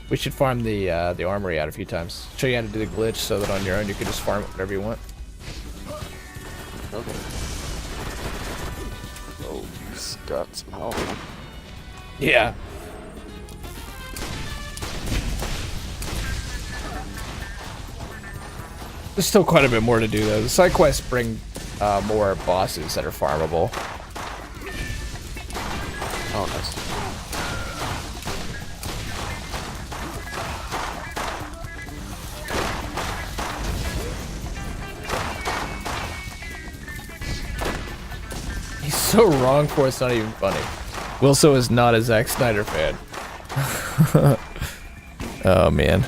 We should farm the armory out a few times. Show you how to do the glitch so that on your own you can just farm it whatever you want. Okay. Oh, he's got some health. Yeah. There's still quite a bit more to do though. The side quests bring more bosses that are farmable. Oh, nice. He's so wrong for it's not even funny. Wilso is not a Zack Snyder fan. Oh man.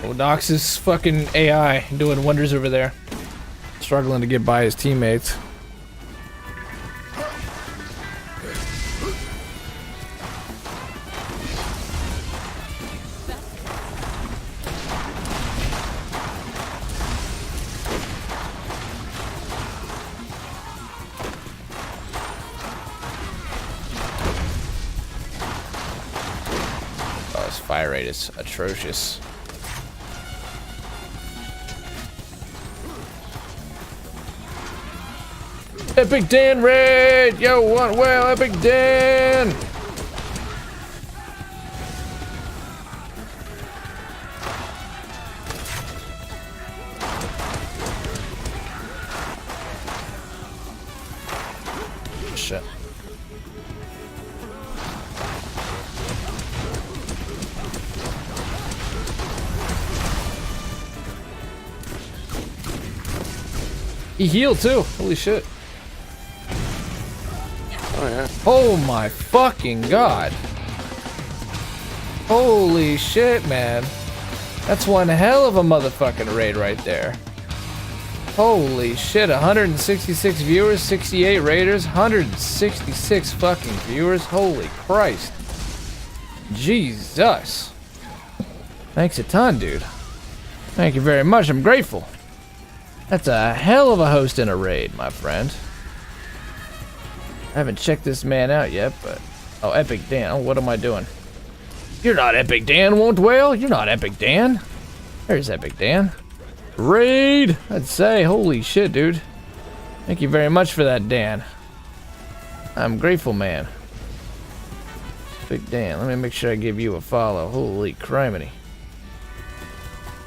Oh, Nox's fucking AI doing wonders over there. Struggling to get by his teammates. Oh, his fire rate is atrocious. Epic Dan raid! Yo, what? Well, Epic Dan! Shit. He healed too. Holy shit. Oh, yeah. Oh my fucking god. Holy shit, man. That's one hell of a motherfucking raid right there. Holy shit, 166 viewers, 68 raiders, 166 fucking viewers. Holy Christ. Jesus. Thanks a ton, dude. Thank you very much, I'm grateful. That's a hell of a host in a raid, my friend. I haven't checked this man out yet, but... Oh, Epic Dan. Oh, what am I doing? You're not Epic Dan, won't whale? You're not Epic Dan. There's Epic Dan. Raid! I'd say. Holy shit, dude. Thank you very much for that, Dan. I'm grateful, man. Epic Dan. Let me make sure I give you a follow. Holy criminy.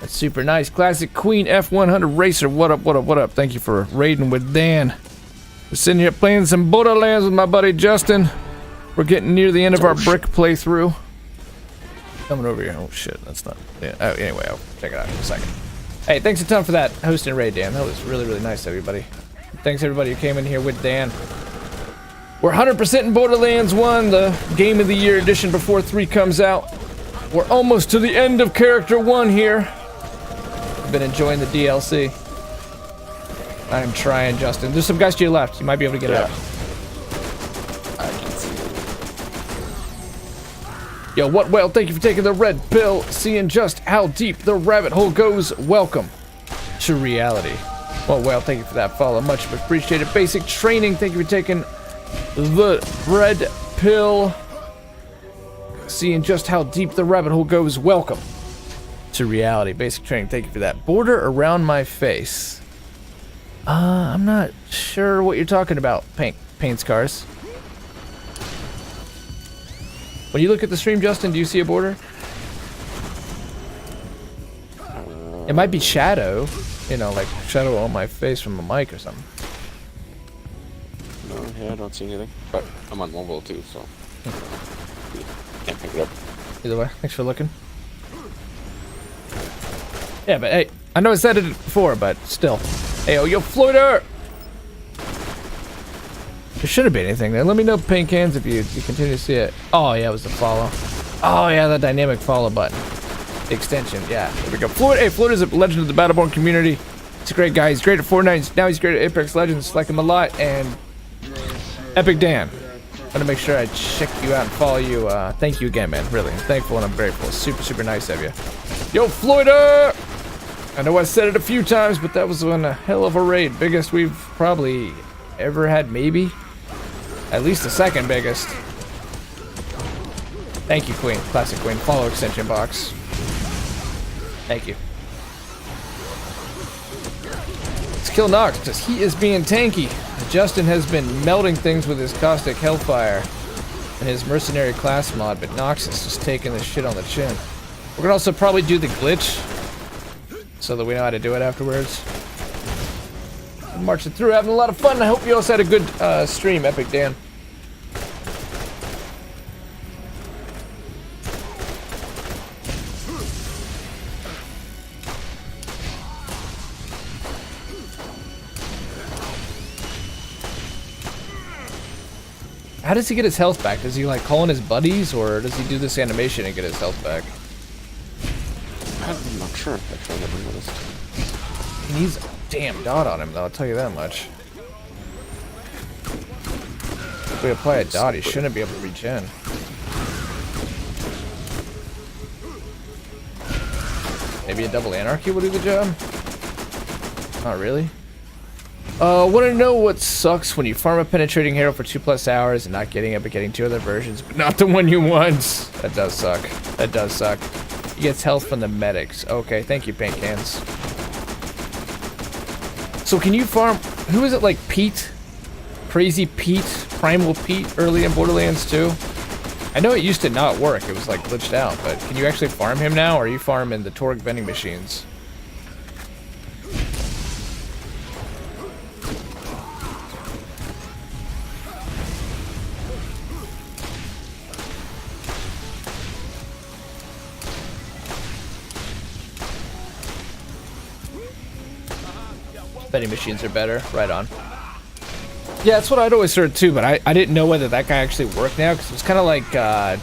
That's super nice. Classic Queen F100 Racer. What up, what up, what up? Thank you for raiding with Dan. We're sitting here playing some Borderlands with my buddy Justin. We're getting near the end of our brick playthrough. Coming over here. Oh shit, that's not. Yeah. Oh, anyway, I'll check it out in a second. Hey, thanks a ton for that hosting raid, Dan. That was really, really nice, everybody. Thanks everybody who came in here with Dan. We're 100% in Borderlands 1, the Game of the Year edition before 3 comes out. We're almost to the end of Character 1 here. I've been enjoying the DLC. I am trying, Justin. There's some guys to your left. You might be able to get out. I can see it. Yo, what whale? Thank you for taking the red pill. Seeing just how deep the rabbit hole goes. Welcome to reality. What whale? Thank you for that follow. Much appreciated. Basic training. Thank you for taking the red pill. Seeing just how deep the rabbit hole goes. Welcome to reality. Basic training. Thank you for that. Border around my face. I'm not sure what you're talking about, paint scars. When you look at the stream, Justin, do you see a border? It might be shadow, you know, like shadow on my face from a mic or something. No, yeah, I don't see anything. But I'm on mobile too, so can't pick it up. Either way, thanks for looking. Yeah, but hey, I know I said it before, but still. Hey, oh, yo, Floyder! There shouldn't be anything there. Let me know, pink hands, if you continue to see it. Oh, yeah, it was the follow. Oh, yeah, the dynamic follow button. The extension, yeah. There we go. Floyd, hey, Floyd is a legend of the Battleborn community. He's a great guy. He's great at Fortnite. Now he's great at Apex Legends. Like him a lot. And Epic Dan, I'm gonna make sure I check you out and follow you. Thank you again, man. Really, I'm thankful and I'm grateful. Super, super nice of you. Yo, Floyda! I know I said it a few times, but that was one hell of a raid. Biggest we've probably ever had, maybe. At least the second biggest. Thank you, Queen. Classic Queen. Follow extension box. Thank you. Let's kill Nox, because he is being tanky. Justin has been melting things with his caustic hellfire and his mercenary class mod, but Nox is just taking this shit on the chin. We're gonna also probably do the glitch so that we know how to do it afterwards. I'm marching through, having a lot of fun. I hope you also had a good stream, Epic Dan. How does he get his health back? Does he like call in his buddies, or does he do this animation and get his health back? I'm not sure. Actually, I never noticed. He needs a damn dot on him, though. I'll tell you that much. If we apply a dot, he shouldn't be able to regen. Maybe a double anarchy will do the job? Not really. Want to know what sucks when you farm a penetrating hero for 2+ hours and not getting it, but getting 2 other versions, but not the one you want? That does suck. That does suck. He gets health from the medics. Okay, thank you, paint cans. So can you farm... Who is it, like Pete? Crazy Pete? Primal Pete early in Borderlands 2? I know it used to not work. It was like glitched out, but can you actually farm him now, or are you farming the Torque vending machines? Vending machines are better. Right on. Yeah, that's what I'd always heard too, but I didn't know whether that guy actually worked now, because it was kind of like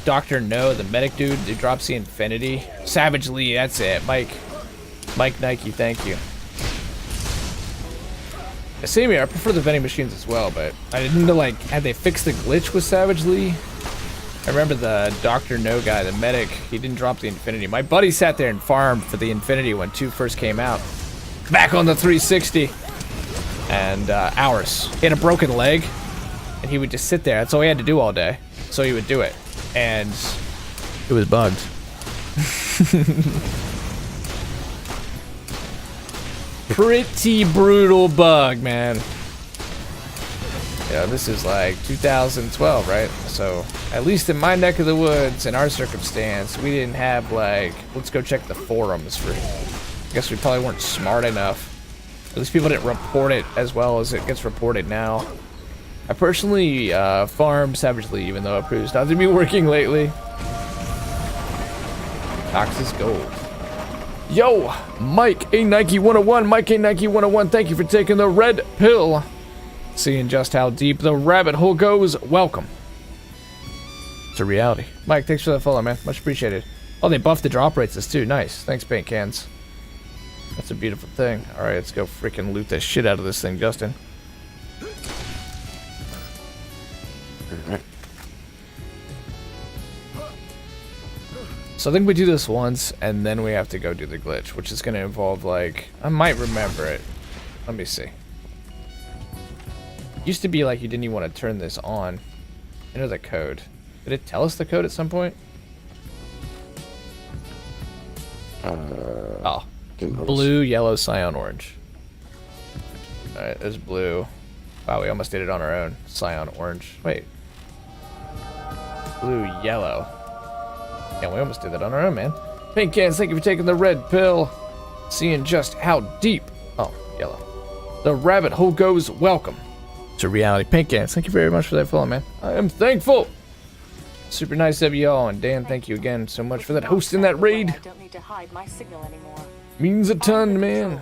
Dr. No, the medic dude who drops the Infinity. Savage Lee, that's it. Mike Nike, thank you. Same here, I prefer the vending machines as well, but I didn't know, like, had they fixed the glitch with Savage Lee? I remember the Dr. No guy, the medic, he didn't drop the Infinity. My buddy sat there and farmed for the Infinity when 2 first came out. Back on the 360. And hours. He had a broken leg, and he would just sit there. That's all he had to do all day. So he would do it. And it was bugged. Pretty brutal bug, man. Yeah, this is like 2012, right? So at least in my neck of the woods, in our circumstance, we didn't have like, let's go check the forums for, I guess we probably weren't smart enough. At least people didn't report it as well as it gets reported now. I personally farm savagely, even though it proves not to be working lately. Toxis Gold. Yo, Mike A Nike 101, Mike A Nike 101, thank you for taking the red pill. Seeing just how deep the rabbit hole goes, welcome to reality. Mike, thanks for that follow, man. Much appreciated. Oh, they buffed the drop rates too. Nice. Thanks, paint cans. That's a beautiful thing. Alright, let's go freaking loot the shit out of this thing, Justin. Alright. So I think we do this once, and then we have to go do the glitch, which is going to involve, like... I might remember it. Let me see. It used to be like you didn't even want to turn this on. Enter the code. Did it tell us the code at some point? Oh. Blue, yellow, cyan, orange. Alright, there's blue. Wow, we almost did it on our own. Cyan, orange. Wait. Blue, yellow. Yeah, we almost did that on our own, man. Pink cans, thank you for taking the red pill. Seeing just how deep. Oh, yellow. The rabbit hole goes, welcome to reality. Pink cans, thank you very much for that follow, man. I am thankful. Super nice of you all, and Dan, thank you again so much for that hosting that raid. I don't need to hide my signal anymore. Means a ton, man.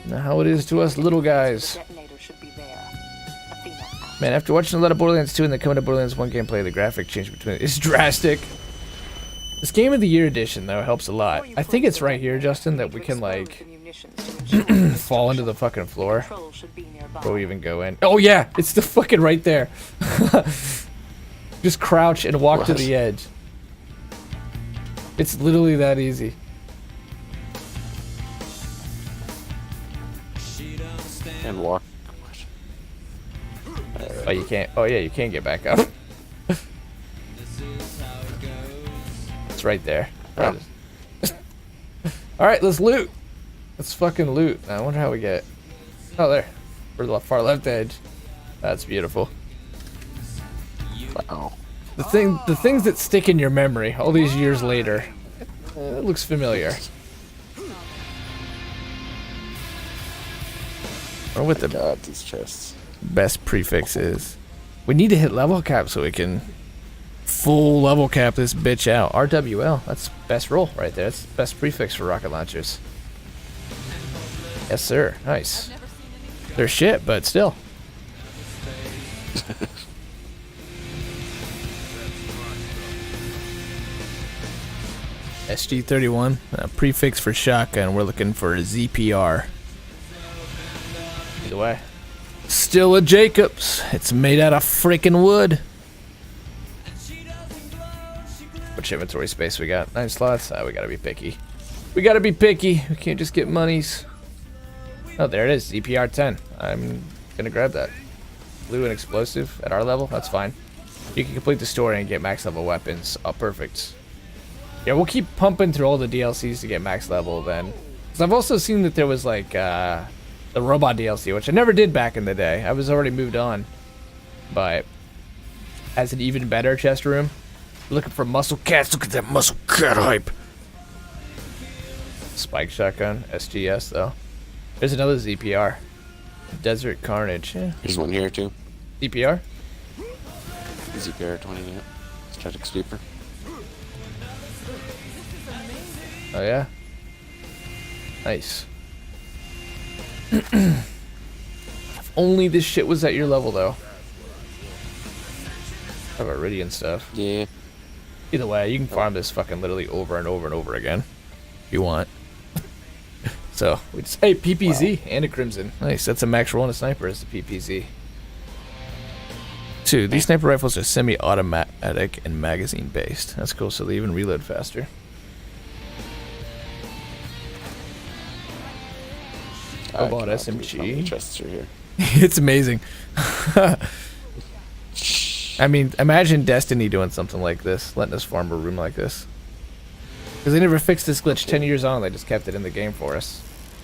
Now how it is to us little guys. Man, after watching a lot of Borderlands 2 and then coming to Borderlands 1 gameplay, the graphic change between it is drastic. This Game of the Year edition, though, helps a lot. I think it's right here, Justin, that we can, like... fall into the fucking floor. Control should be nearby. Before we even go in. Oh yeah, it's the fucking right there. Just crouch and walk to the edge. It's literally that easy. And walk. Oh, you can't. Oh yeah, you can't get back up. It's right there. Oh. All right, let's loot. Let's fucking loot. I wonder how we get. Oh, there. We're the far left edge. That's beautiful. Wow. The things that stick in your memory all these years later. It looks familiar. Or what the God, these chests. best prefix is. We need to hit level cap so we can full level cap this bitch out. RWL, that's best roll right there. That's best prefix for rocket launchers. Yes, sir. Nice. They're shit, but still. SG-31, prefix for shotgun. We're looking for a ZPR. Either way. Still a Jacobs. It's made out of freaking wood. Which inventory space we got? 9 slots? We gotta be picky. We gotta be picky. We can't just get monies. Oh, there it is. ZPR 10. I'm gonna grab that. Blue and explosive at our level. That's fine. You can complete the story and get max level weapons. Oh, perfect. Yeah, we'll keep pumping through all the DLCs to get max level then. Because I've also seen that there was like the robot DLC, which I never did back in the day. I was already moved on. But as an even better chest room. Looking for muscle cats. Look at that muscle cat hype. Spike shotgun. SGS though. There's another ZPR. Desert Carnage. Yeah. There's one here too. ZPR? ZPR 20, yeah. Strategic sweeper. Oh yeah? Nice. If only this shit was at your level though. How about Iridian stuff? Yeah. Either way, you can farm this fucking literally over and over and over again. If you want. So, we just... Hey, PPZ and a Crimson. Nice, that's a max roll and a sniper is the PPZ. 2. These sniper rifles are semi-automatic and magazine-based. That's cool, so they even reload faster. I bought SMG. Chests are here. It's amazing. I mean, imagine Destiny doing something like this, letting us farm a room like this. Because they never fixed this glitch 10 years on, they just kept it in the game for us.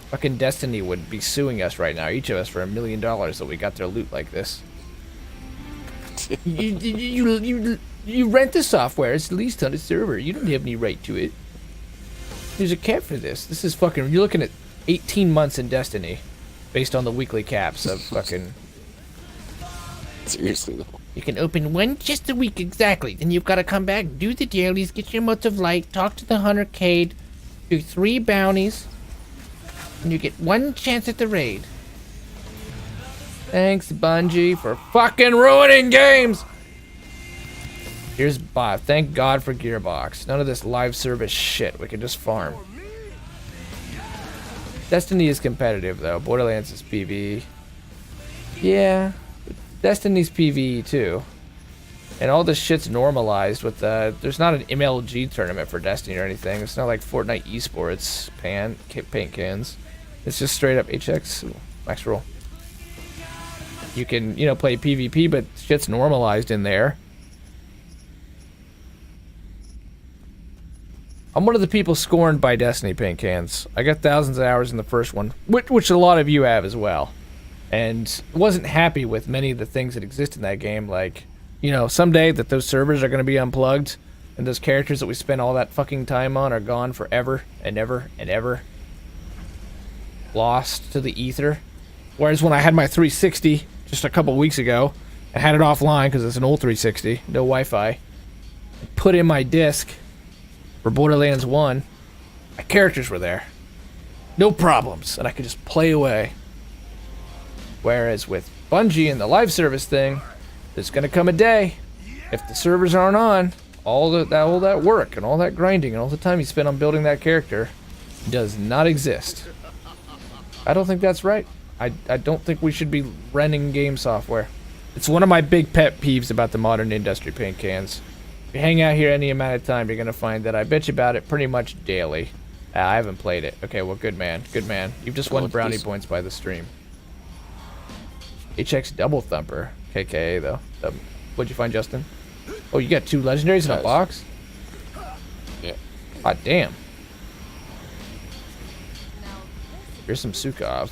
Fucking Destiny would be suing us right now, each of us, for $1 million that we got their loot like this. You rent the software, it's leased on the server, you don't have any right to it. There's a cap for this. This is fucking, you're looking at 18 months in Destiny, based on the weekly caps of fucking... Seriously though. You can open one chest a week exactly. Then you've got to come back, do the dailies, get your motes of light, talk to the 100K, do 3 bounties, and you get 1 chance at the raid. Thanks, Bungie, for fucking ruining games! Here's bot. Thank God for Gearbox. None of this live service shit. We can just farm. Destiny is competitive, though. Borderlands is PvE. Yeah. Destiny's PvE too, and all this shit's normalized with there's not an MLG tournament for Destiny or anything. It's not like Fortnite esports paint cans. It's just straight up HX. Ooh, max roll. You can play PvP, but shit's normalized in there. I'm one of the people scorned by Destiny paint cans. I got thousands of hours in the first one, which a lot of you have as well. And wasn't happy with many of the things that exist in that game, like, someday that those servers are going to be unplugged, and those characters that we spent all that fucking time on are gone forever and ever and ever. Lost to the ether. Whereas when I had my 360 just a couple weeks ago, I had it offline because it's an old 360, no Wi-Fi, put in my disc for Borderlands 1, my characters were there. No problems, and I could just play away. Whereas with Bungie and the live service thing, there's gonna come a day, if the servers aren't on, all that work and all that grinding and all the time you spend on building that character does not exist. I don't think that's right. I don't think we should be renting game software. It's one of my big pet peeves about the modern industry, paint cans. If you hang out here any amount of time, you're gonna find that I bitch about it pretty much daily. I haven't played it. Okay, well, good man. Good man. You've just won brownie points by the stream. HX Double Thumper. KKA, though. What'd you find, Justin? Oh, you got 2 legendaries in a box? Yeah. God damn. Here's some Sukhov.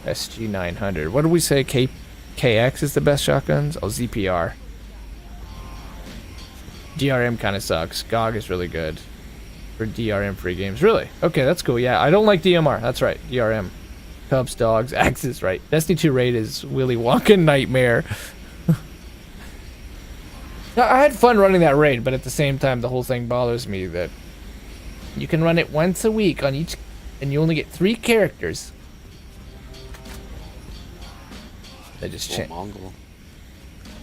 SG900. What did we say? KX is the best shotguns? Oh, ZPR. DRM kind of sucks. GOG is really good for DRM free games. Really? Okay, that's cool. Yeah, I don't like DMR. That's right. DRM. Cubs, dogs, Axis, right. Destiny 2 raid is Willy Wonka nightmare. Now, I had fun running that raid, but at the same time, the whole thing bothers me that you can run it once a week on each, and you only get 3 characters. They just change. Mongol.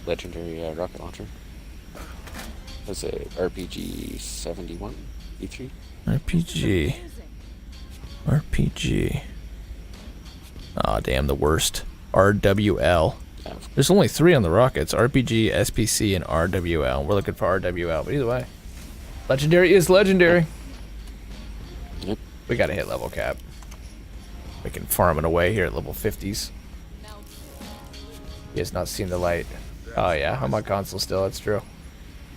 Legendary rocket launcher. That's a RPG 71 E3. RPG. Aw, damn, the worst. RWL. Yeah. There's only 3 on the rockets. RPG, SPC, and RWL. We're looking for RWL, but either way. Legendary is legendary. Yep. We gotta hit level cap. We can farm it away here at level 50s. He has not seen the light. Oh yeah, I'm on console still, that's true.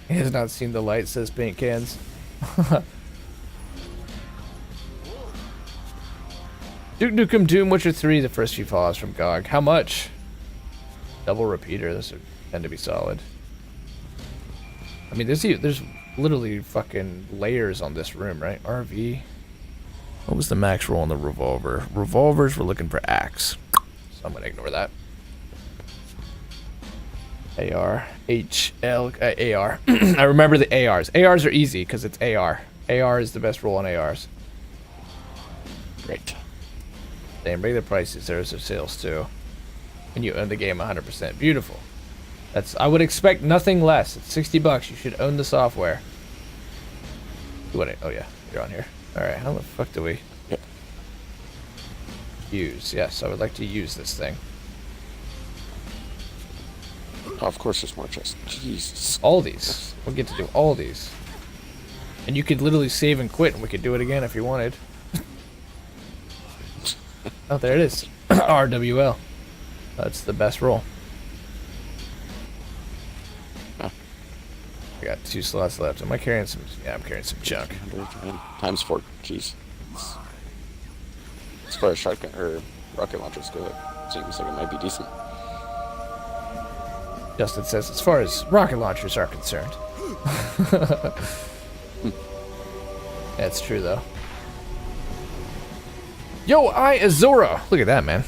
He has not seen the light, says paint cans. Duke Nukem Doom Witcher 3, the first few fallouts from GOG. How much? Double repeater, those would tend to be solid. I mean, there's literally fucking layers on this room, right? RV. What was the max roll on the revolver? Revolvers, we're looking for axe. So I'm gonna ignore that. AR, HL, AR. I remember the ARs. ARs are easy because it's AR. AR is the best roll on ARs. Great. Damn, regular prices, there's their sales too. And you own the game 100%. Beautiful. I would expect nothing less. It's 60 bucks. You should own the software. Oh yeah, you're on here. Alright, how the fuck do we use? Yes, I would like to use this thing. Oh, of course there's more chests. Jesus. All these. We'll get to do all these. And you could literally save and quit and we could do it again if you wanted. Oh, there it is. RWL. That's the best roll. Huh. I got 2 slots left. Am I carrying some? Yeah, I'm carrying some junk. 100 times 4. Jeez. As far as shotgun or rocket launchers go, it seems like it might be decent. Justin says, as far as rocket launchers are concerned. That's true, though. Yo, Azora! Look at that, man.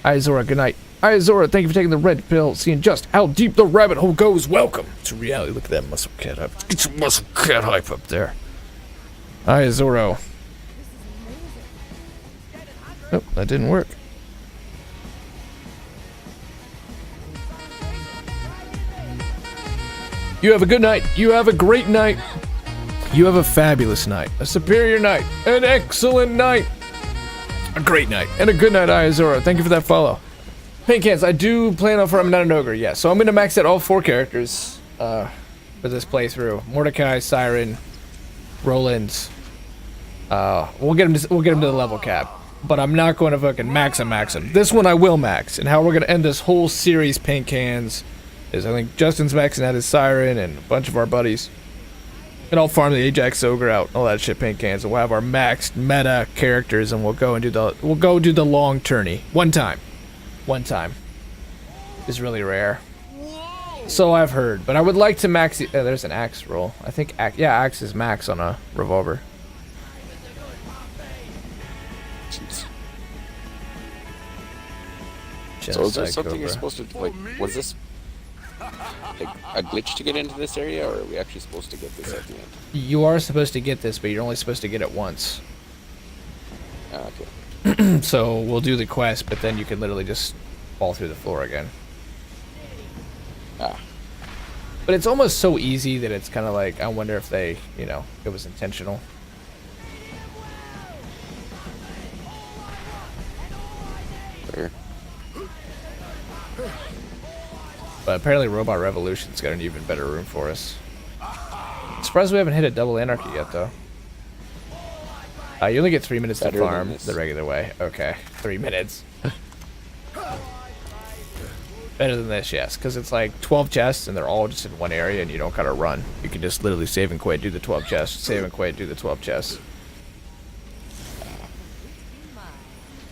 Azora, good night. Azora, thank you for taking the red pill, seeing just how deep the rabbit hole goes. Welcome to reality. Look at that muscle cat hype. Get some muscle cat hype up there. Azora. Oh, that didn't work. You have a good night. You have a great night. You have a fabulous night. A superior night. An excellent night. A great night. And a good night, Azora. Thank you for that follow. Paint cans, I do plan on farming out an ogre, yeah. So I'm going to max out all 4 characters for this playthrough. Mordecai, Siren, Roland. We'll get him to the level cap. But I'm not going to fucking max him. This one I will max. And how we're going to end this whole series, paint cans, is I think Justin's maxing out his Siren and a bunch of our buddies. And I'll farm the Ajax Ogre out, all that shit, paint cans, and we'll have our maxed meta characters, and we'll go do the long tourney one time. Is really rare. So I've heard, but I would like to max. There's an axe roll. I think axe is max on a revolver. So is there something you're supposed to like? Was this like a glitch to get into this area, or are we actually supposed to get this at the end? You are supposed to get this, but you're only supposed to get it once. Okay. So we'll do the quest, but then you can literally just fall through the floor again. Ah. But it's almost so easy that it's kind of like, I wonder if they, it was intentional. But apparently Robot Revolution's got an even better room for us. Surprised we haven't hit a double anarchy yet, though. You only get 3 minutes to farm the regular way. Okay, 3 minutes. Better than this, yes, because it's like 12 chests and they're all just in one area and you don't gotta run. You can just literally save and quit, do the 12 chests, save and quit, do the 12 chests.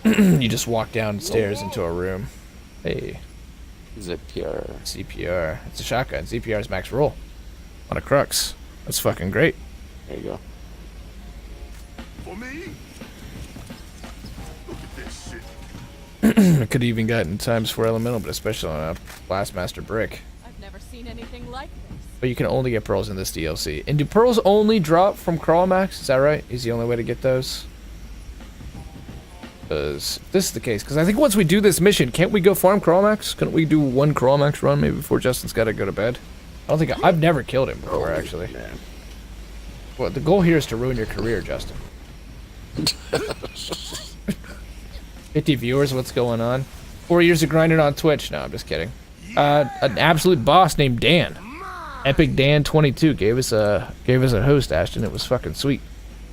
You just walk downstairs into a room. Hey. ZPR. CPR. It's a shotgun. CPR is max roll. On a crux. That's fucking great. There you go. For me? Look at this shit. I could have even gotten times 4 elemental, but especially on a Blastmaster brick. I've never seen anything like this. But you can only get pearls in this DLC. And do pearls only drop from Crawl Max? Is that right? Is the only way to get those? Because if this is the case, because I think once we do this mission, can't we go farm Crawl Max? Couldn't we do one Crawl Max run maybe before Justin's got to go to bed? I don't think I've never killed him before, actually. Man. Well, the goal here is to ruin your career, Justin. 50 viewers, what's going on? 4 years of grinding on Twitch. No, I'm just kidding. An absolute boss named Dan. Epic Dan 22 gave us a host, Ashton. It was fucking sweet.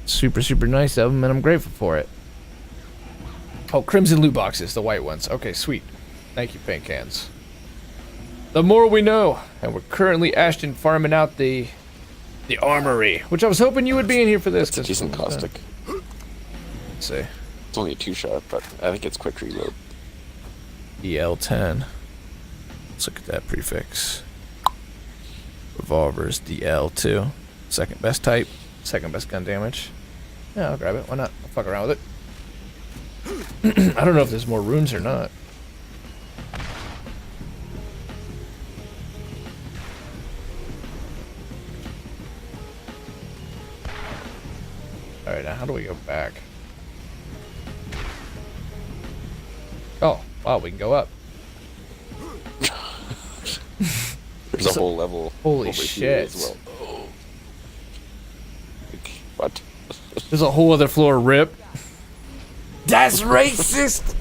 Super, super nice of him, and I'm grateful for it. Oh, crimson loot boxes, the white ones. Okay, sweet. Thank you, Pink Hands. The more we know, and we're currently, Ashton, farming out the armory, which I was hoping you would be in here for this. It's a decent caustic. Let's see. It's only a 2-shot, but I think it's quick reload. DL10. Let's look at that prefix. Revolvers, DL2. Second best type, second best gun damage. Yeah, I'll grab it. Why not? I'll fuck around with it. I don't know if there's more rooms or not. Alright, now how do we go back? Oh, wow, we can go up. There's a whole level. Holy over shit. here as well. Like, what? There's a whole other floor rip. That's racist!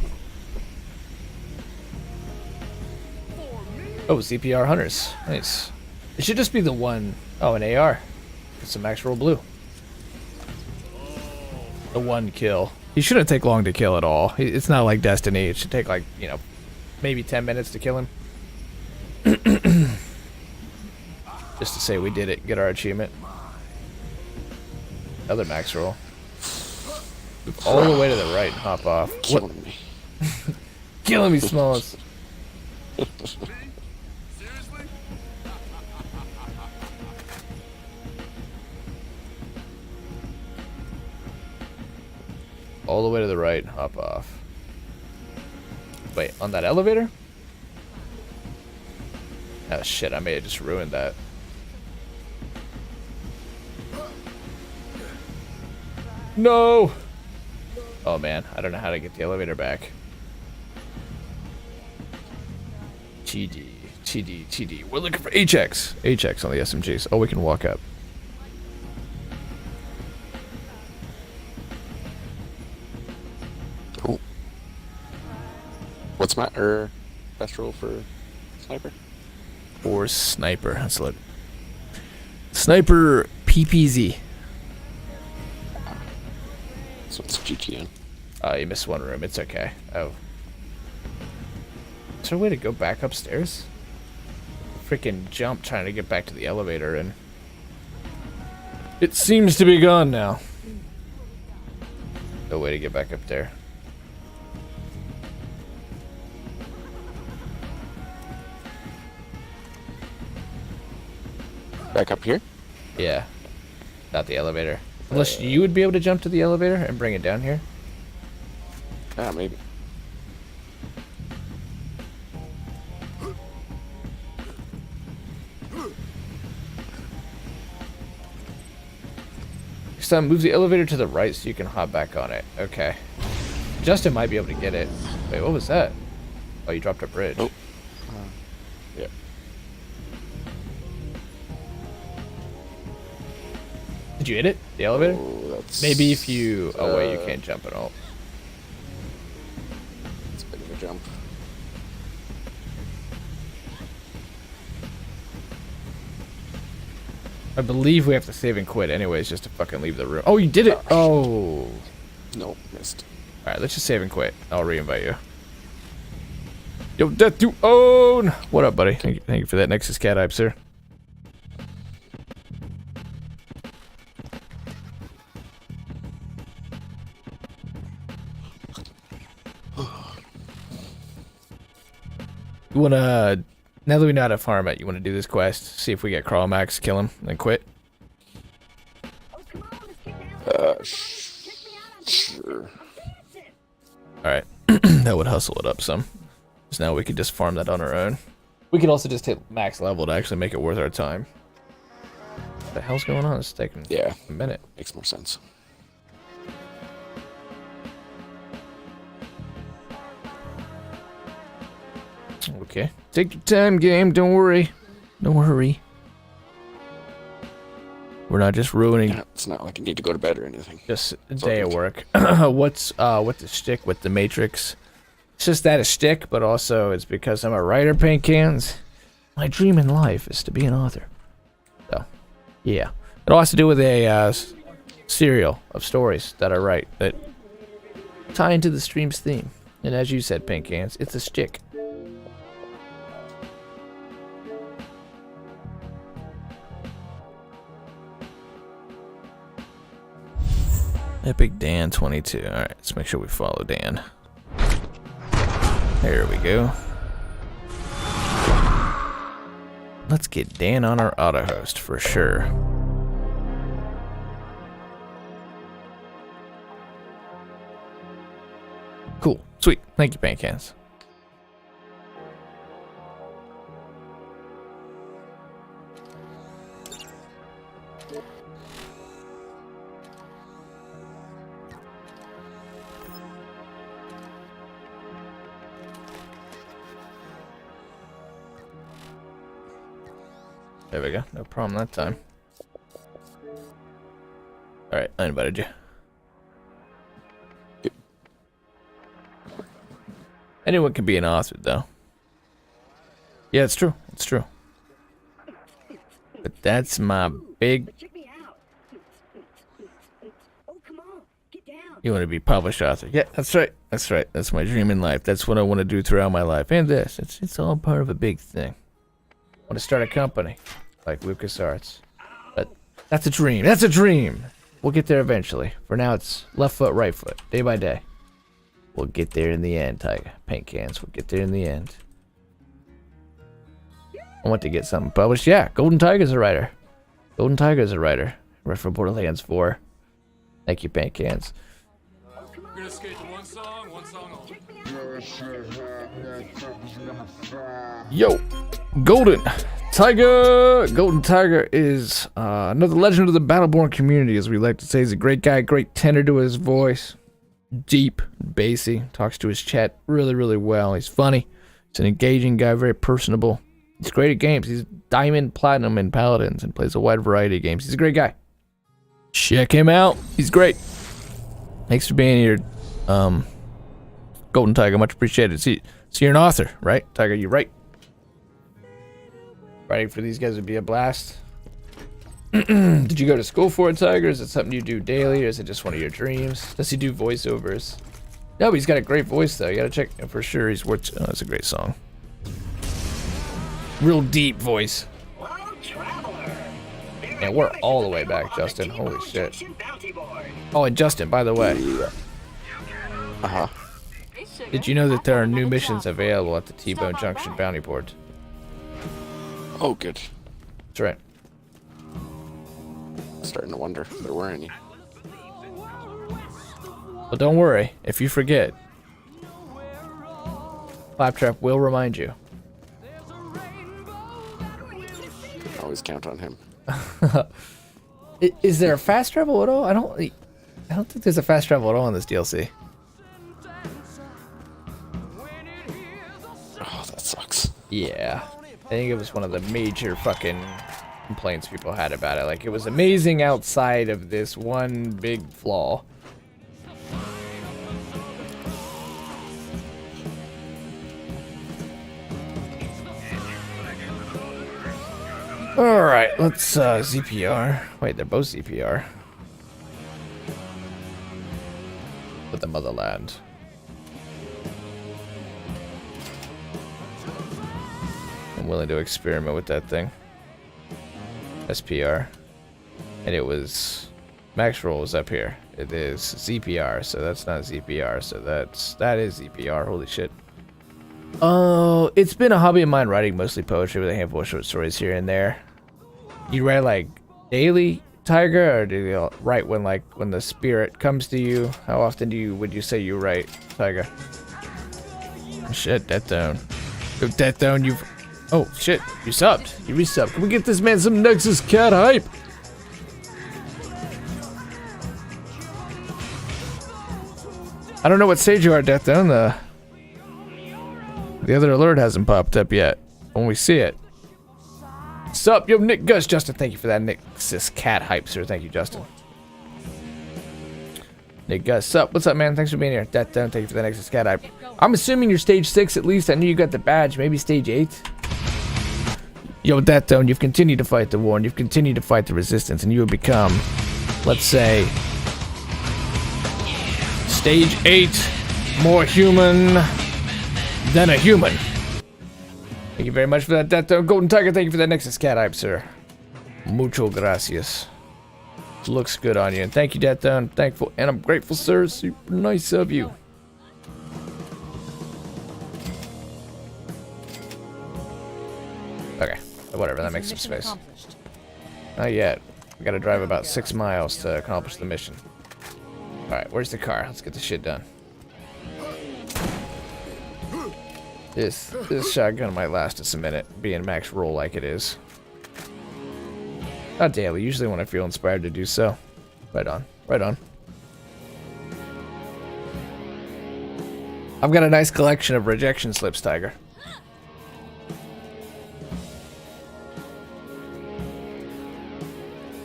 Oh, CPR hunters. Nice. It should just be the one. Oh, an AR. It's a max roll blue. The one kill. He shouldn't take long to kill at all. It's not like Destiny. It should take like, you know, maybe 10 minutes to kill him. Just to say we did it. Get our achievement. Another max roll. Move all the way to the right and hop off. Killing me. Killing me, smallest. Seriously? All the way to the right and hop off. Wait, on that elevator? Oh shit, I may have just ruined that. No! Oh man, I don't know how to get the elevator back. TD. We're looking for HX. HX on the SMGs. Oh, we can walk up. Oh. What's my best roll for sniper? Or sniper. Let's look. Sniper PPZ. So it's GTN. You missed one room. It's okay. Oh. Is there a way to go back upstairs? Freaking jump trying to get back to the elevator and it seems to be gone now. No way to get back up there. Back up here? Yeah. Not the elevator. Unless you would be able to jump to the elevator and bring it down here. Ah, maybe. Next time, move the elevator to the right so you can hop back on it. Okay. Justin might be able to get it. Wait, what was that? Oh, you dropped a bridge. Oh. Yeah. Did you hit it? The elevator? Oh, that's... Maybe if you... Oh, wait, you can't jump at all. It's a bit of a jump. I believe we have to save and quit anyways just to fucking leave the room. Oh, you did it! Oh. No, missed. Alright, let's just save and quit. I'll re-invite you. Yo, death to own! What up, buddy? Thank you for that Nexus cat hype, sir. You wanna... Now that we know how to farm it, you wanna do this quest? See if we get Crawl Max, kill him, and then quit? Sure. Alright. That would hustle it up some. So now we could just farm that on our own. We could also just hit max level to actually make it worth our time. What the hell's going on? It's taking a minute. Makes more sense. Okay. Take your time, game. Don't worry. Don't hurry. We're not just ruining... Yeah, it's not like I need to go to bed or anything. Just a day of work. What's the shtick with the Matrix? It's just that a shtick, but also it's because I'm a writer, paint cans. My dream in life is to be an author. So, yeah. It all has to do with a serial of stories that I write that tie into the stream's theme. And as you said, paint cans, it's a shtick. Epic Dan 22. Alright, let's make sure we follow Dan. There we go. Let's get Dan on our auto host for sure. Cool. Sweet. Thank you, paint cans. There we go. No problem that time. Alright, I invited you. Yep. Anyone can be an author, though. Yeah, it's true. It's true. But that's my big... You want to be published author. Yeah, that's right. That's right. That's my dream in life. That's what I want to do throughout my life. And this. It's all part of a big thing. I want to start a company. Like LucasArts. But that's a dream. That's a dream! We'll get there eventually. For now, it's left foot, right foot. Day by day. We'll get there in the end, Tiger. Paint cans. We'll get there in the end. I want to get something published. Yeah, Golden Tiger's a writer. Golden Tiger's a writer. Wrote for Borderlands 4. Thank you, paint cans. We're gonna skate to one song only. Yo, Golden Tiger! Golden Tiger is another legend of the Battleborn community, as we like to say. He's a great guy, great tenor to his voice. Deep, bassy, talks to his chat really, really well. He's funny. He's an engaging guy, very personable. He's great at games. He's Diamond, Platinum, and Paladins, and plays a wide variety of games. He's a great guy. Check him out. He's great. Thanks for being here, Golden Tiger. Much appreciated. See, you're an author, right? Tiger, you write? Writing for these guys would be a blast. Did you go to school for it, Tiger? Is it something you do daily, or is it just one of your dreams? Does he do voiceovers? No, but he's got a great voice, though. You gotta check him for sure. He's worth... Oh, that's a great song. Real deep voice. And we're all the way back, Justin. Holy shit. Oh, and Justin, by the way. Uh-huh. Did you know that there are new missions available at the T-Bone Junction bounty board? Oh, good. That's right. Starting to wonder if there were any. Well, don't worry. If you forget, Claptrap will remind you. Always count on him. Is there a fast travel at all? I don't think there's a fast travel at all in this DLC. Oh, that sucks. Yeah. I think it was one of the major fucking complaints people had about it. Like, it was amazing outside of this one big flaw. Alright, let's ZPR. Wait, they're both ZPR. With the motherland. I'm willing to experiment with that thing. SPR. And it was... Max roll is up here. It is ZPR, so that's not ZPR, so that is ZPR, holy shit. Oh, it's been a hobby of mine writing mostly poetry with a handful of short stories here and there. You write like daily, Tiger, or do you write when the spirit comes to you? How often would you say you write, Tiger? Shit, Death Down. Yo, Death Down, you've... Oh, shit, you subbed. You resubbed. Can we get this man some Nexus cat hype? I don't know what stage you are, Death Down. The other alert hasn't popped up yet. When we see it. Sup, yo, Nick Gus, Justin, thank you for that Nexus cat hype, sir. Thank you, Justin. Nick Gus, sup, what's up, man? Thanks for being here. Death Down, thank you for the Nexus cat hype. I'm assuming you're stage 6 at least. I knew you got the badge. Maybe stage 8. Yo, Death Down, you've continued to fight the war, and you've continued to fight the resistance, and you have become, let's say, stage 8, more human than a human. Thank you very much for that, Golden Tiger. Thank you for that Nexus cat hype, sir. Mucho gracias. Looks good on you. And thank you, Death Down. I'm thankful and I'm grateful, sir. Super nice of you. Okay, whatever. That makes some space. Not yet. We gotta drive about 6 miles to accomplish the mission. Alright, where's the car? Let's get this shit done. This shotgun might last us a minute, being max roll like it is. Not daily, usually when I feel inspired to do so. Right on, right on. I've got a nice collection of rejection slips, Tiger.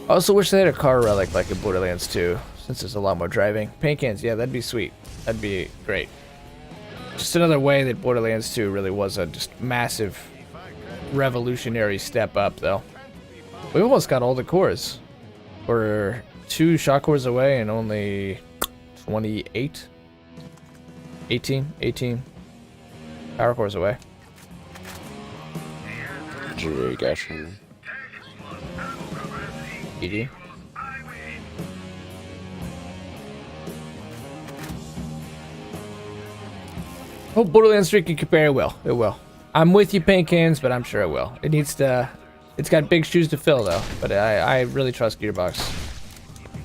I also wish they had a car relic like in Borderlands 2, since there's a lot more driving. Paint cans, yeah, that'd be sweet. That'd be great. Just another way that Borderlands 2 really was a just massive revolutionary step up, though. We almost got all the cores. We're 2 shot cores away and only 28? 18 power cores away. Jury gashing. ED. Hope Borderlands 3 can compare. It will. It will. I'm with you, paint cans, but I'm sure it will. It needs to... It's got big shoes to fill, though. But I really trust Gearbox.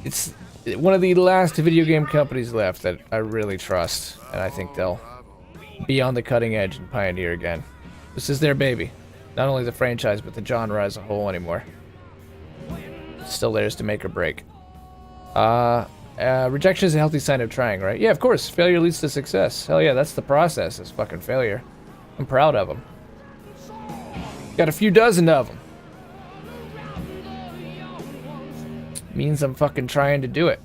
It's one of the last video game companies left that I really trust. And I think they'll be on the cutting edge and pioneer again. This is their baby. Not only the franchise, but the genre as a whole anymore. It's still theirs to make or break. Rejection is a healthy sign of trying, right? Yeah, of course. Failure leads to success. Hell yeah, that's the process, is fucking failure. I'm proud of them. Got a few dozen of them. Means I'm fucking trying to do it.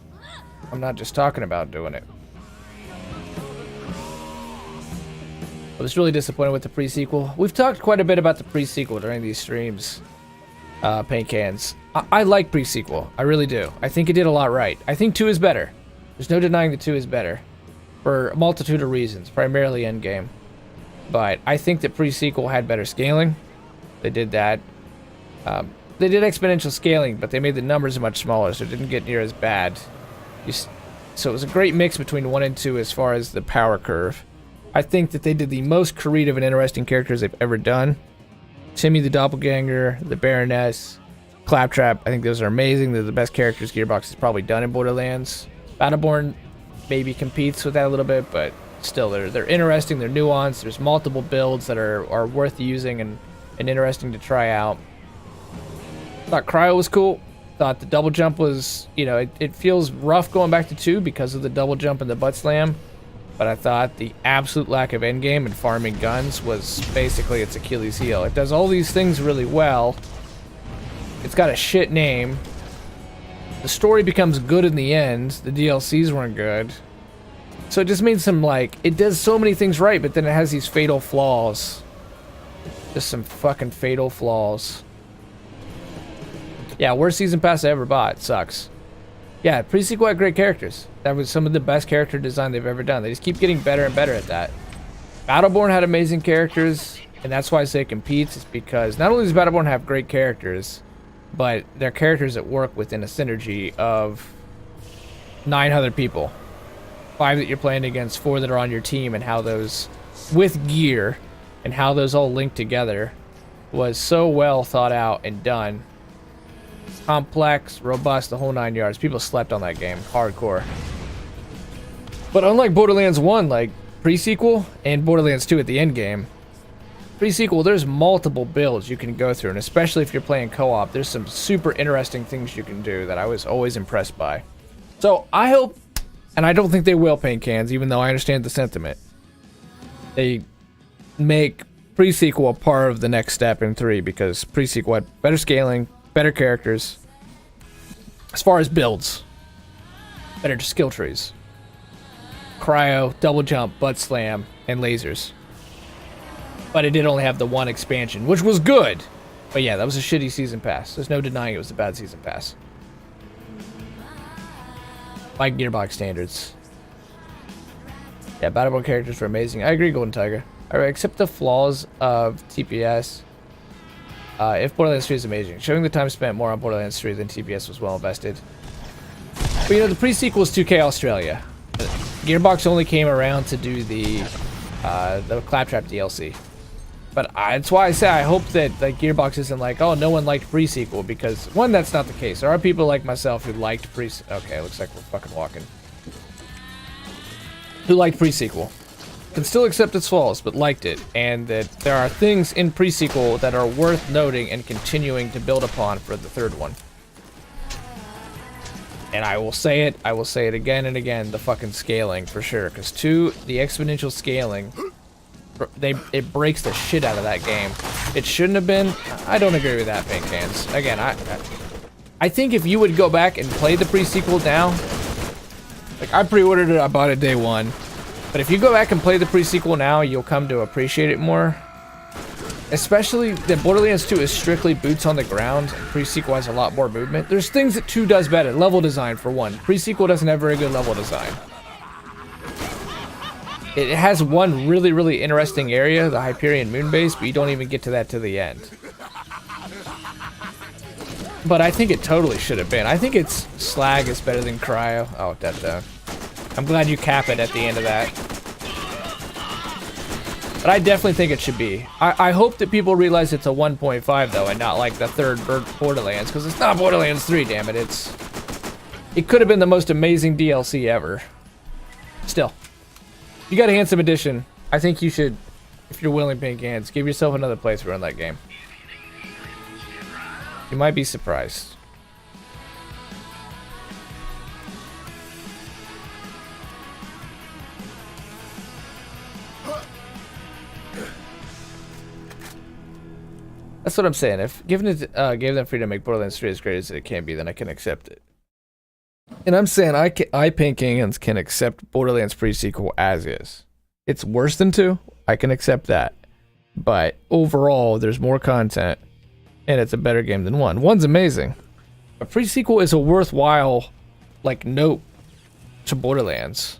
I'm not just talking about doing it. I was really disappointed with the pre-sequel. We've talked quite a bit about the pre-sequel during these streams. Paint cans. I like pre-sequel. I really do. I think it did a lot right. I think 2 is better. There's no denying that 2 is better. For a multitude of reasons. Primarily endgame. But I think that pre-sequel had better scaling. They did that. They did exponential scaling, but they made the numbers much smaller, so it didn't get near as bad. So it was a great mix between 1 and 2 as far as the power curve. I think that they did the most creative and interesting characters they've ever done. Timmy the Doppelganger, the Baroness, Claptrap, I think those are amazing. They're the best characters Gearbox has probably done in Borderlands. Battleborn maybe competes with that a little bit, but still, they're interesting, they're nuanced, there's multiple builds that are worth using and interesting to try out. Thought Cryo was cool. Thought the double jump was, you know, it feels rough going back to 2 because of the double jump and the butt slam. But I thought the absolute lack of endgame and farming guns was basically its Achilles heel. It does all these things really well. It's got a shit name. The story becomes good in the end. The DLCs weren't good. So it just means some, like, it does so many things right, but then it has these fatal flaws. Just some fucking fatal flaws. Yeah, worst season pass I ever bought. Sucks. Yeah, pre-sequel had great characters. That was some of the best character design they've ever done. They just keep getting better and better at that. Battleborn had amazing characters, and that's why I say it competes, is because not only does Battleborn have great characters, but they're characters that work within a synergy of 9 other people. 5 that you're playing against, 4 that are on your team, and how those, with gear, and how those all link together was so well thought out and done. Complex, robust, the whole 9 yards. People slept on that game, hardcore. But unlike Borderlands 1, like pre-sequel, and Borderlands 2 at the end game, pre-sequel, there's multiple builds you can go through, and especially if you're playing co-op, there's some super interesting things you can do that I was always impressed by. So I hope, and I don't think they will paint cans, even though I understand the sentiment, they make pre-sequel a part of the next step in 3, because pre-sequel had better scaling, better characters, as far as builds, better skill trees, cryo, double jump, butt slam, and lasers. But it did only have the 1 expansion, which was good. But yeah, that was a shitty season pass. There's no denying it was a bad season pass. By Gearbox standards. Yeah, Battleborn characters were amazing. I agree, Golden Tiger. Alright, except the flaws of TPS. If Borderlands 3 is amazing, showing the time spent more on Borderlands 3 than TPS was well invested. But you know, the pre-sequel is 2K Australia. Gearbox only came around to do the Claptrap DLC. But that's why I say I hope that like Gearbox isn't like, oh, no one liked pre-sequel, because 1, that's not the case. There are people like myself who liked okay, looks like we're fucking walking. Who liked pre-sequel. Can still accept its flaws, but liked it, and that there are things in pre-sequel that are worth noting and continuing to build upon for the 3rd one. And I will say it again and again, the fucking scaling, for sure, because 2, the exponential scaling, it breaks the shit out of that game. It shouldn't have been. I don't agree with that, paint cans. Again, I think if you would go back and play the pre-sequel now, like I pre-ordered it, I bought it day 1. But if you go back and play the pre-sequel now, you'll come to appreciate it more. Especially that Borderlands 2 is strictly boots on the ground, and pre-sequel has a lot more movement. There's things that 2 does better. Level design, for 1. Pre-sequel doesn't have very good level design. It has one really, really interesting area, the Hyperion moon base, but you don't even get to that to the end. But I think it totally should have been. I think its slag is better than cryo. Oh, that I'm glad you cap it at the end of that. But I definitely think it should be. I hope that people realize it's a 1.5 though, and not like the 3rd Borderlands, because it's not Borderlands 3, damn it. It could have been the most amazing DLC ever. Still, you got a handsome edition. I think you should, if you're willing, paint cans, give yourself another playthrough on that game. You might be surprised. That's what I'm saying. If gave them freedom to make Borderlands 3 as great as it can be, then I can accept it. And I'm saying I Paint Kings can accept Borderlands pre-sequel as is. It's worse than 2. I can accept that. But overall, there's more content, and it's a better game than 1. 1's amazing. A pre-sequel is a worthwhile, like, note to Borderlands.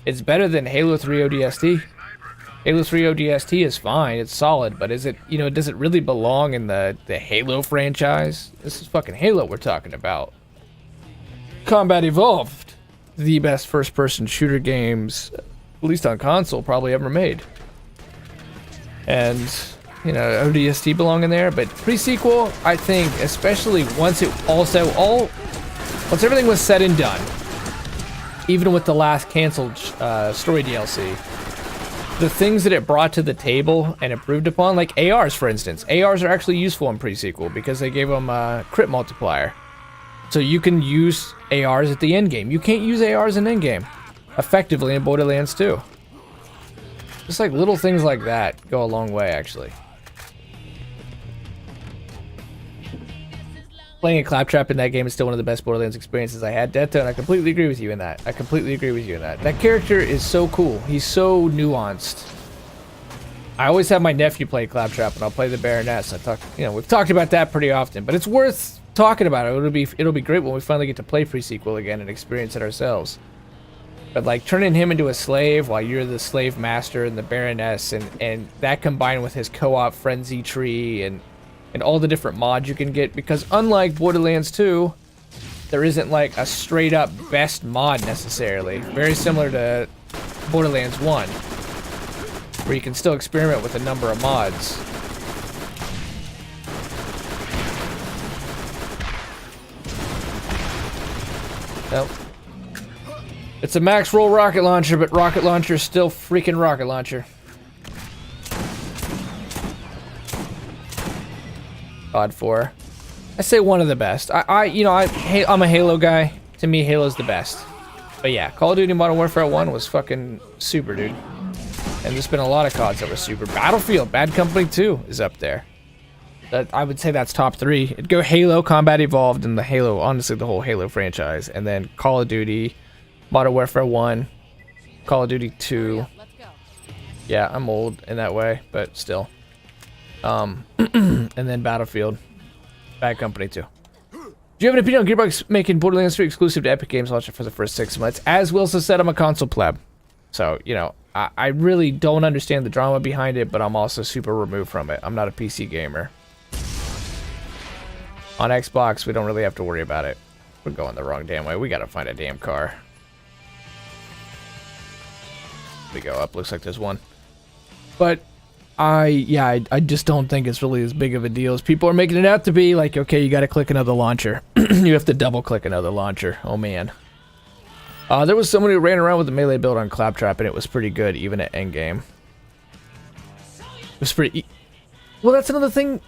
It's better than Halo 3 ODST. Halo 3 ODST is fine, it's solid, but is it, does it really belong in the Halo franchise? This is fucking Halo we're talking about. Combat Evolved, the best first-person shooter games, at least on console, probably ever made. And, ODST belong in there, but pre-sequel, I think, especially once everything was said and done, even with the last canceled story DLC, the things that it brought to the table and improved upon, like ARs, for instance. ARs are actually useful in pre-sequel because they gave them a crit multiplier. So you can use ARs at the end game. You can't use ARs in endgame effectively in Borderlands 2. Just like little things like that go a long way, actually. Playing a Claptrap in that game is still one of the best Borderlands experiences I had. Death Tone, I completely agree with you in that. That character is so cool. He's so nuanced. I always have my nephew play Claptrap, and I'll play the Baroness. We've talked about that pretty often, but it's worth talking about it. It'll be great when we finally get to play pre-sequel again and experience it ourselves. But like turning him into a slave while you're the slave master and the Baroness, and that combined with his co-op frenzy tree and all the different mods you can get, because unlike Borderlands 2, there isn't like a straight up best mod necessarily. Very similar to Borderlands 1, where you can still experiment with a number of mods. Nope. It's a max roll rocket launcher, but rocket launcher is still freaking rocket launcher. God 4. I say one of the best. I'm a Halo guy. To me, Halo's the best. But yeah, Call of Duty Modern Warfare 1 was fucking super, dude. And there's been a lot of CODs that were super. Battlefield, Bad Company 2 is up there. I would say that's top 3. It'd go Halo, Combat Evolved, and the Halo, honestly, the whole Halo franchise. And then Call of Duty, Modern Warfare 1, Call of Duty 2. Let's go. Yeah, I'm old in that way, but still. And then Battlefield, Bad Company 2. Do you have an opinion on Gearbox making Borderlands 3 exclusive to Epic Games launcher for the first 6 months? As Wilson said, I'm a console pleb. So, you know, I really don't understand the drama behind it, but I'm also super removed from it. I'm not a PC gamer. On Xbox, we don't really have to worry about it. We're going the wrong damn way. We gotta find a damn car. We go up. Looks like there's one. But I just don't think it's really as big of a deal as people are making it out to be. Like, okay, you gotta click another launcher. You have to double click another launcher. Oh man. There was someone who ran around with a melee build on Claptrap, and it was pretty good, even at endgame. It was pretty... Well, that's another thing...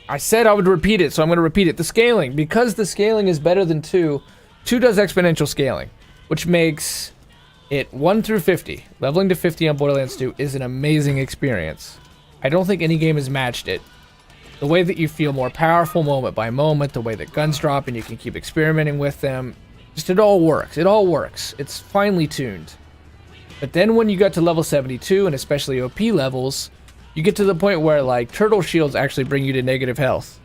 I said I would repeat it, so I'm going to repeat it. The scaling. Because the scaling is better than 2, 2 does exponential scaling, which makes it 1 through 50. Leveling to 50 on Borderlands 2 is an amazing experience. I don't think any game has matched it. The way that you feel more powerful moment by moment, the way that guns drop and you can keep experimenting with them, just it all works. It all works. It's finely tuned. But then when you got to level 72, and especially OP levels, you get to the point where, like, turtle shields actually bring you to negative health.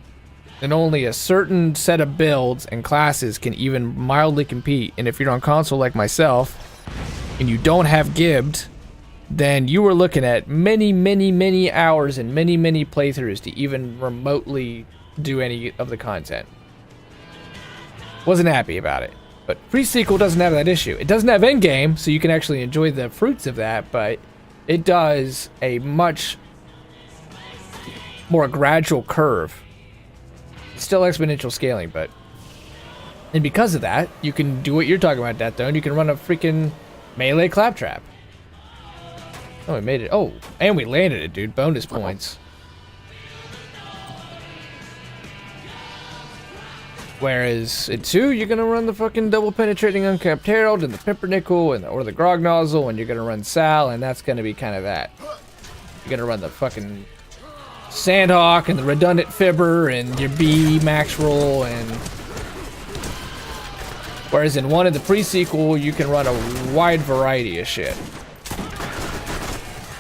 And only a certain set of builds and classes can even mildly compete. And if you're on console like myself, and you don't have gibbed, then you were looking at many, many, many hours and many, many playthroughs to even remotely do any of the content. Wasn't happy about it. But pre-sequel doesn't have that issue. It doesn't have endgame, so you can actually enjoy the fruits of that, but it does a much more gradual curve. Still exponential scaling, but... And because of that, you can do what you're talking about, Death Zone. You can run a freaking melee Claptrap. Oh, we made it. Oh, and we landed it, dude. Bonus points. Whereas in 2, you're gonna run the fucking double penetrating uncapped Herald and the pumpernickel and or the grog nozzle, and you're gonna run Sal, and that's gonna be kind of that. You're gonna run the fucking Sandhawk and the redundant fibber and your B max roll, and whereas in 1 of the pre-sequel, you can run a wide variety of shit.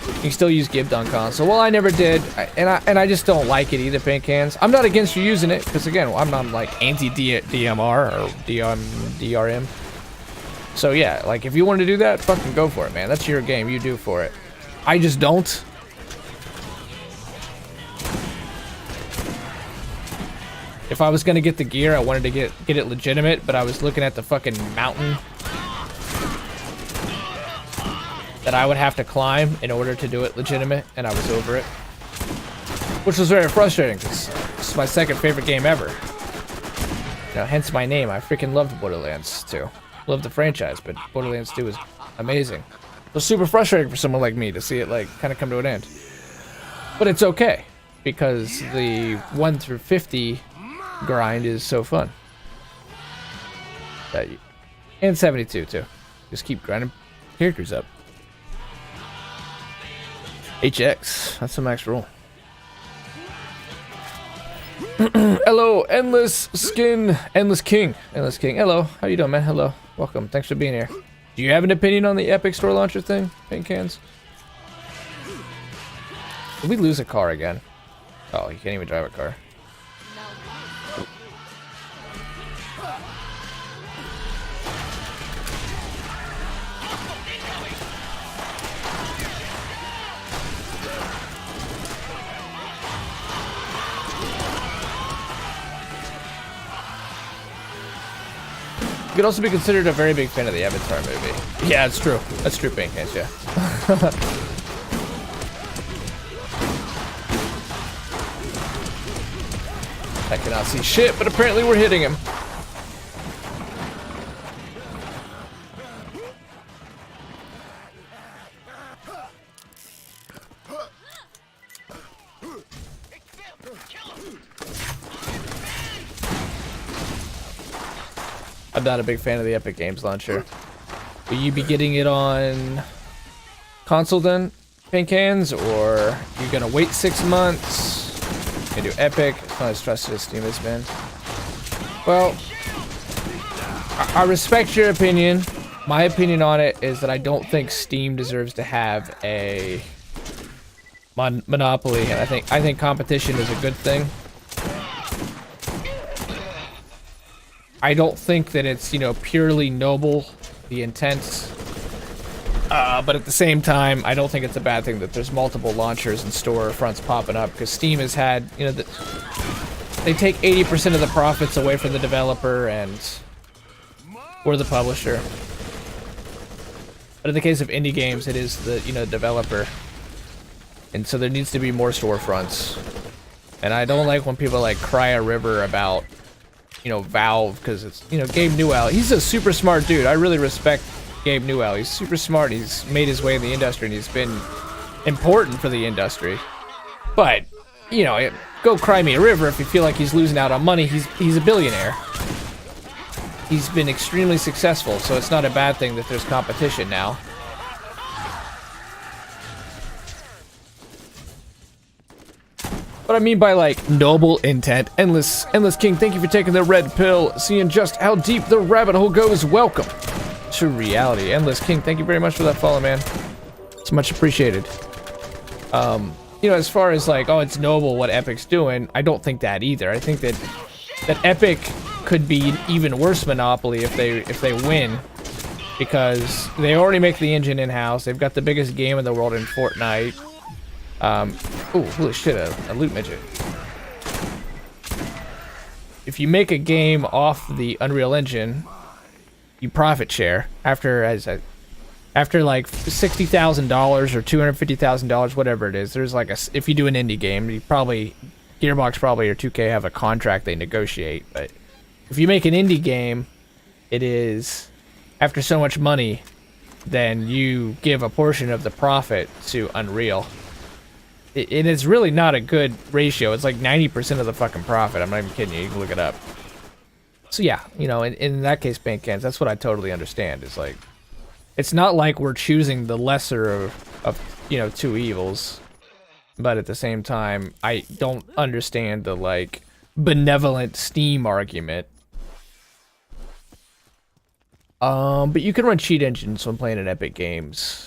You can still use gibbed on console. Well, I never did, and I just don't like it either, paint cans. I'm not against you using it, because again, I'm not like anti-DMR or DRM. So yeah, like if you want to do that, fucking go for it, man. That's your game, you do for it. I just don't. If I was gonna get the gear, I wanted to get it legitimate, but I was looking at the fucking mountain that I would have to climb in order to do it legitimate, and I was over it. Which was very frustrating, because this is my second favorite game ever. You know, hence my name. I freaking loved Borderlands 2. Loved the franchise, but Borderlands 2 was amazing. It was super frustrating for someone like me to see it, like, kind of come to an end. But it's okay, because the 1 through 50 grind is so fun. And 72, too. Just keep grinding characters up. HX, that's a max roll. Hello, Endless King. Hello, how you doing, man? Hello, welcome. Thanks for being here. Do you have an opinion on the Epic Store launcher thing, paint cans? Did we lose a car again? Oh, you can't even drive a car. could also be considered a very big fan of the Avatar movie. Yeah, it's true. That's true, Pancakes, yeah. I cannot see shit, but apparently we're hitting him. I'm not a big fan of the Epic Games Launcher. Will you be getting it on console then, Pancans, or you gonna wait 6 months? You gonna do Epic? It's not as trusted as Steam has been. Well, I respect your opinion. My opinion on it is that I don't think Steam deserves to have a monopoly, and I think competition is a good thing. I don't think that it's, you know, purely noble, the intent. But at the same time, I don't think it's a bad thing that there's multiple launchers and storefronts popping up, because Steam has had, you know, they take 80% of the profits away from the developer or the publisher. But in the case of indie games, it is the, you know, developer. And so there needs to be more storefronts. And I don't like when people like cry a river about, you know, Valve, because it's, you know, Gabe Newell. He's a super smart dude. I really respect Gabe Newell. He's super smart. He's made his way in the industry, and he's been important for the industry. But, you know, go cry me a river if you feel like he's losing out on money. He's a billionaire. He's been extremely successful, so it's not a bad thing that there's competition now. What I mean by, like, noble intent. Endless King, thank you for taking the red pill. Seeing just how deep the rabbit hole goes. Welcome to reality. Endless King, thank you very much for that follow, man. It's much appreciated. You know, as far as like, oh, it's noble what Epic's doing, I don't think that either. I think that Epic could be an even worse monopoly if they win, because they already make the engine in-house. They've got the biggest game in the world in Fortnite. Oh, holy shit, a loot midget. If you make a game off the Unreal Engine, you profit share after like $60,000 or $250,000, whatever it is. There's like if you do an indie game, Gearbox probably or 2K have a contract they negotiate. But if you make an indie game, it is after so much money, then you give a portion of the profit to Unreal. It is really not a good ratio. It's like 90% of the fucking profit. I'm not even kidding you. You can look it up. So yeah, you know, in that case, Bankcans, that's what I totally understand. It's like, it's not like we're choosing the lesser of you know, two evils. But at the same time, I don't understand the, like, benevolent Steam argument. But you can run cheat engines when playing in Epic Games.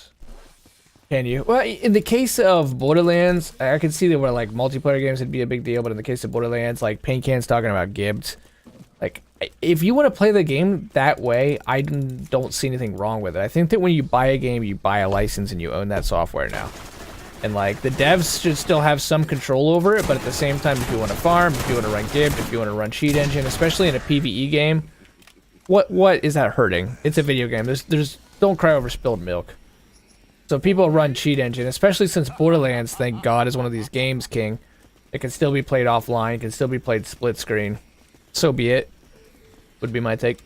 Can you? Well, in the case of Borderlands, I could see that where, like, multiplayer games would be a big deal, but in the case of Borderlands, like, Paincan's talking about Gibbs. Like, if you want to play the game that way, I don't see anything wrong with it. I think that when you buy a game, you buy a license and you own that software now. And, like, the devs should still have some control over it, but at the same time, if you want to farm, if you want to run Gibbs, if you want to run cheat engine, especially in a PvE game, what is that hurting? It's a video game. There's don't cry over spilled milk. So people run cheat engine, especially since Borderlands, thank God, is one of these games, King. It can still be played offline, can still be played split screen. So be it. Would be my take.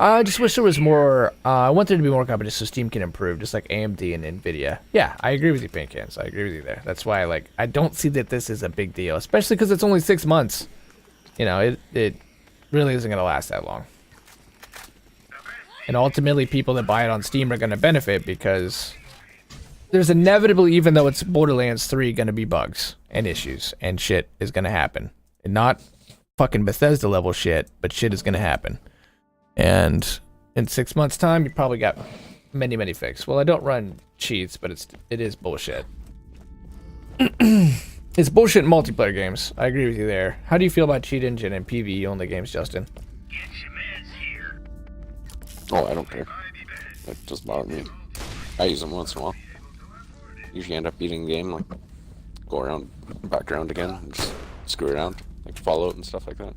I just wish there was more. I want there to be more competition so Steam can improve, just like AMD and Nvidia. Yeah, I agree with you, Pancans. I agree with you there. That's why, like, I don't see that this is a big deal, especially because it's only 6 months. You know, it really isn't going to last that long. And ultimately, people that buy it on Steam are going to benefit because there's inevitably, even though it's Borderlands 3, going to be bugs and issues and shit is going to happen. And not fucking Bethesda level shit, but shit is going to happen. And in 6 months' time, you probably got many fixes. Well, I don't run cheats, but it is bullshit. It's bullshit in multiplayer games. I agree with you there. How do you feel about cheat engine and PvE only games, Justin? Oh, I don't care. It doesn't bother me. I use them once in a while. Usually end up beating the game, like go around, back around again, and just screw around, like Fallout and stuff like that.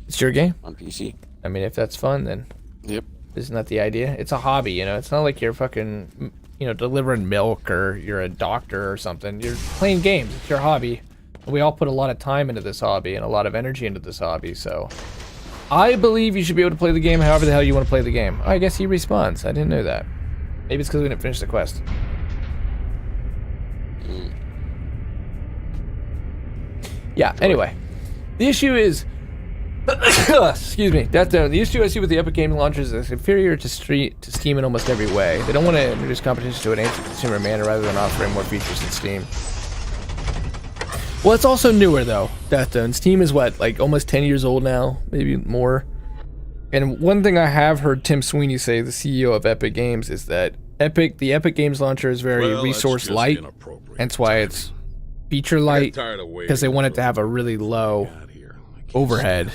It's your game? On PC. I mean, if that's fun, then Yep. Isn't that the idea? It's a hobby, you know. It's not like you're fucking, you know, delivering milk or you're a doctor or something. You're playing games. It's your hobby. And we all put a lot of time into this hobby and a lot of energy into this hobby, so I believe you should be able to play the game however the hell you want to play the game. I guess he respawns. I didn't know that. Maybe it's because we didn't finish the quest. Yeah, anyway. The issue is... excuse me. The issue I see with the Epic Game launchers is it's inferior to Steam in almost every way. They don't want to introduce competition to an ancient consumer manner rather than offering more features than Steam. Well, it's also newer, though, Deathstone. Steam is, what, like, almost 10 years old now? Maybe more? And one thing I have heard Tim Sweeney say, the CEO of Epic Games, is that the Epic Games launcher is very resource light. That's why it's feature light, because they want it to have a really low overhead.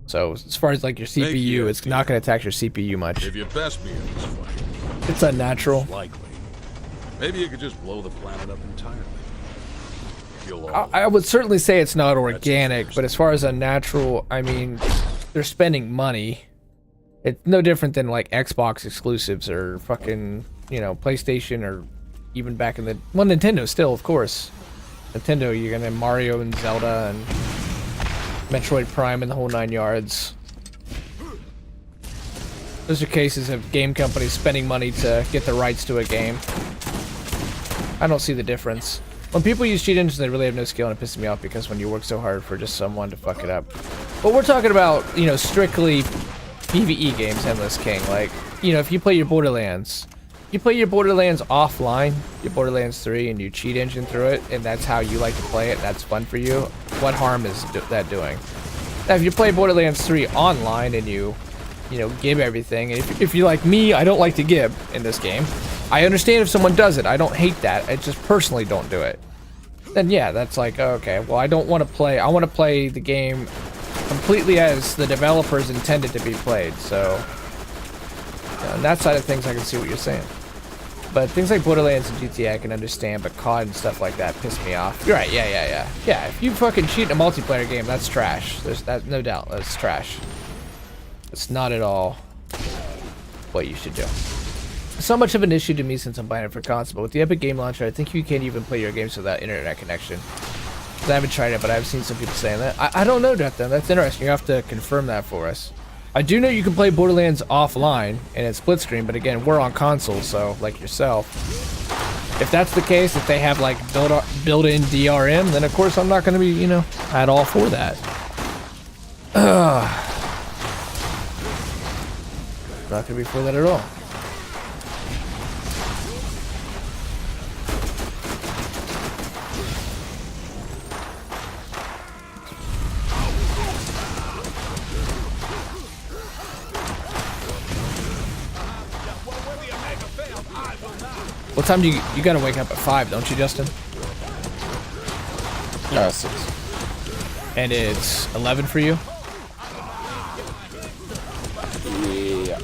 So as far as like your CPU, it's not going to tax your CPU much. If you best me in this fight, it's unnatural. likely. Maybe you could just blow the planet up entirely. I would certainly say it's not organic, but as far as unnatural, I mean, they're spending money. It's no different than like Xbox exclusives or fucking, you know, PlayStation or even back in the... Well, Nintendo still, of course. Nintendo, you're gonna have Mario and Zelda and Metroid Prime and the whole 9 yards. Those are cases of game companies spending money to get the rights to a game. I don't see the difference. When people use cheat engines, they really have no skill, and it pisses me off because when you work so hard for just someone to fuck it up. But we're talking about, you know, strictly PvE games, Endless King. Like, you know, if you play your Borderlands, offline, your Borderlands 3, and you cheat engine through it, and that's how you like to play it, and that's fun for you, what harm is that doing? Now, if you play Borderlands 3 online and you know, gib everything, and if you're like me, I don't like to gib in this game. I understand if someone does it. I don't hate that. I just personally don't do it. Then yeah, that's like, okay, well, I don't want to play. I want to play the game completely as the developers intended to be played. So, you know, on that side of things, I can see what you're saying. But things like Borderlands and GTA I can understand, but COD and stuff like that piss me off. You're right, yeah. Yeah, if you fucking cheat in a multiplayer game, that's trash. There's that, no doubt, that's trash. It's not at all what you should do. It's not much of an issue to me since I'm buying it for console, but with the Epic Game Launcher, I think you can't even play your games without internet connection. I haven't tried it, but I've seen some people saying that. I don't know, Death, that's interesting. You have to confirm that for us. I do know you can play Borderlands offline, and it's split screen, but again, we're on console, so, like yourself. If that's the case, if they have, like, built-in DRM, then of course I'm not going to be, you know, at all for that. Not going to be for that at all. What time do you gotta wake up at 5, don't you, Justin? 6. And it's 11 for you? Yeah.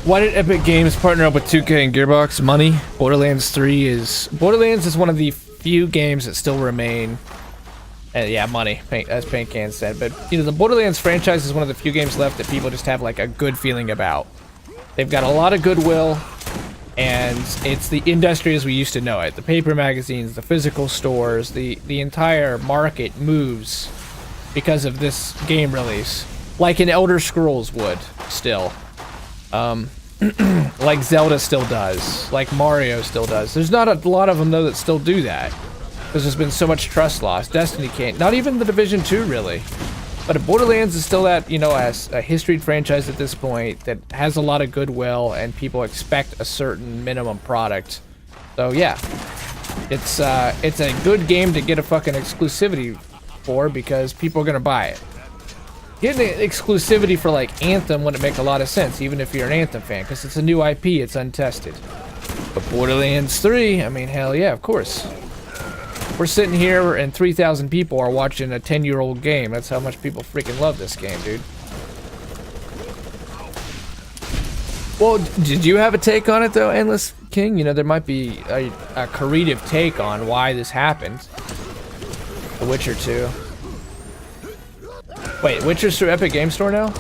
Why did Epic Games partner up with 2K and Gearbox? Money. Borderlands is one of the few games that still remain. Yeah, money, as Paint Can said. But, you know, the Borderlands franchise is one of the few games left that people just have, like, a good feeling about. They've got a lot of goodwill, and it's the industry as we used to know it. The paper magazines, the physical stores, the entire market moves because of this game release. Like an Elder Scrolls would, still. Like Zelda still does, like Mario still does. There's not a lot of them, though, that still do that. Because there's been so much trust lost. Destiny can't, not even the Division 2, really. But Borderlands is still that, you know, as a history franchise at this point that has a lot of goodwill and people expect a certain minimum product. So, yeah. It's a good game to get a fucking exclusivity for because people are going to buy it. Getting exclusivity for, like, Anthem wouldn't make a lot of sense, even if you're an Anthem fan, because it's a new IP, it's untested. But Borderlands 3, I mean, hell yeah, of course. We're sitting here, and 3,000 people are watching a 10-year-old game. That's how much people freaking love this game, dude. Well, did you have a take on it though, Endless King? You know, there might be a creative take on why this happened. The Witcher 2. Wait, Witcher's through Epic Game Store now?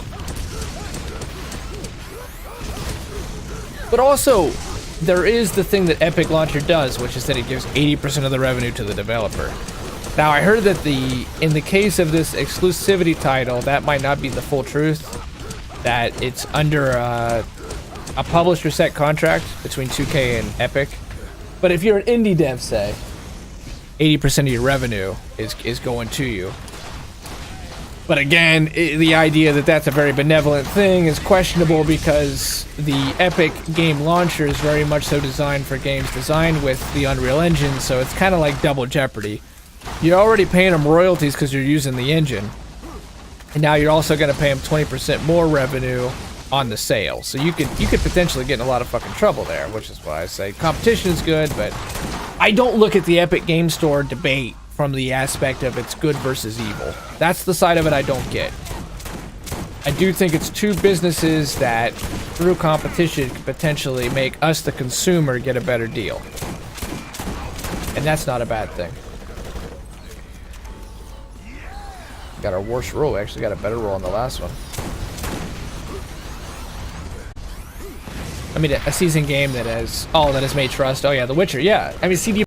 But also, there is the thing that Epic Launcher does, which is that it gives 80% of the revenue to the developer. Now, I heard that in the case of this exclusivity title, that might not be the full truth. That it's under a publisher set contract between 2K and Epic. But if you're an indie dev, say, 80% of your revenue is going to you. But again, the idea that that's a very benevolent thing is questionable because the Epic game launcher is very much so designed for games designed with the Unreal Engine, so it's kind of like double jeopardy. You're already paying them royalties because you're using the engine, and now you're also going to pay them 20% more revenue on the sale. So you could potentially get in a lot of fucking trouble there, which is why I say competition is good, but I don't look at the Epic Game Store debate from the aspect of it's good versus evil. That's the side of it I don't get. I do think it's two businesses that, through competition, could potentially make us, the consumer, get a better deal. And that's not a bad thing. Got our worst roll. We actually got a better roll on the last one. I mean, a seasoned game that has... Oh, that has made trust. Oh yeah, The Witcher, yeah. I mean, CD